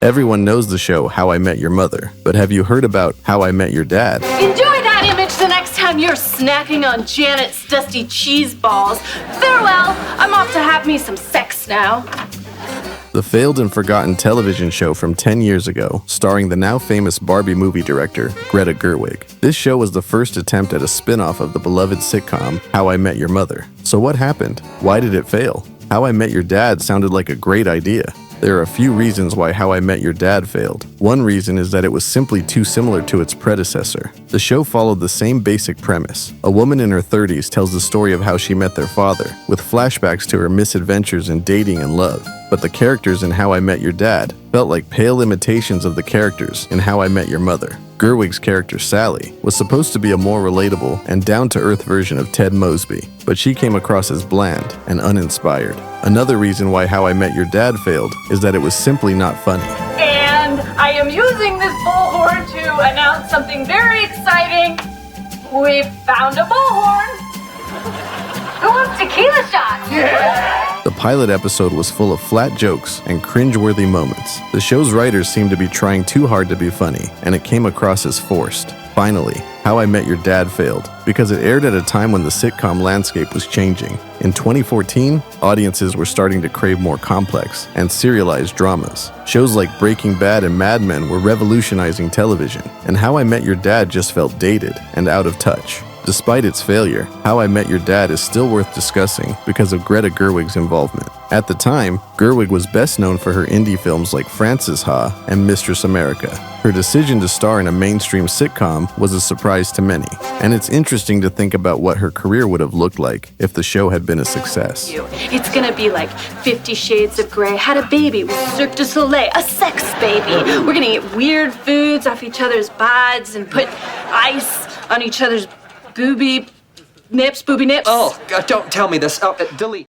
Everyone knows the show How I Met Your Mother, but have you heard about How I Met Your Dad? Enjoy that image the next time you're snacking on Janet's dusty cheese balls. Farewell, I'm off to have me some sex now. The failed and forgotten television show from 10 years ago, starring the now famous Barbie movie director, Greta Gerwig. This show was the first attempt at a spin-off of the beloved sitcom, How I Met Your Mother. So what happened? Why did it fail? How I Met Your Dad sounded like a great idea. There are a few reasons why How I Met Your Dad failed. One reason is that it was simply too similar to its predecessor. The show followed the same basic premise. A woman in her 30s tells the story of how she met their father, with flashbacks to her misadventures in dating and love. But the characters in How I Met Your Dad felt like pale imitations of the characters in How I Met Your Mother. Gerwig's character, Sally, was supposed to be a more relatable and down-to-earth version of Ted Mosby, but she came across as bland and uninspired. Another reason why How I Met Your Dad failed is that it was simply not funny. And I am using this bullhorn to announce something very exciting. We found a bullhorn. Who wants tequila shots? Yeah! The pilot episode was full of flat jokes and cringe-worthy moments. The show's writers seemed to be trying too hard to be funny, and it came across as forced. Finally, How I Met Your Dad failed because it aired at a time when the sitcom landscape was changing. In 2014, audiences were starting to crave more complex and serialized dramas. Shows like Breaking Bad and Mad Men were revolutionizing television, and How I Met Your Dad just felt dated and out of touch. Despite its failure, How I Met Your Dad is still worth discussing because of Greta Gerwig's involvement. At the time, Gerwig was best known for her indie films like Frances Ha and Mistress America. Her decision to star in a mainstream sitcom was a surprise to many, and it's interesting to think about what her career would have looked like if the show had been a success. It's gonna be like 50 Shades of Grey had a baby with Cirque du Soleil, a sex baby. We're gonna eat weird foods off each other's bods and put ice on each other's booby nips. Oh, don't tell me this. Oh, delete.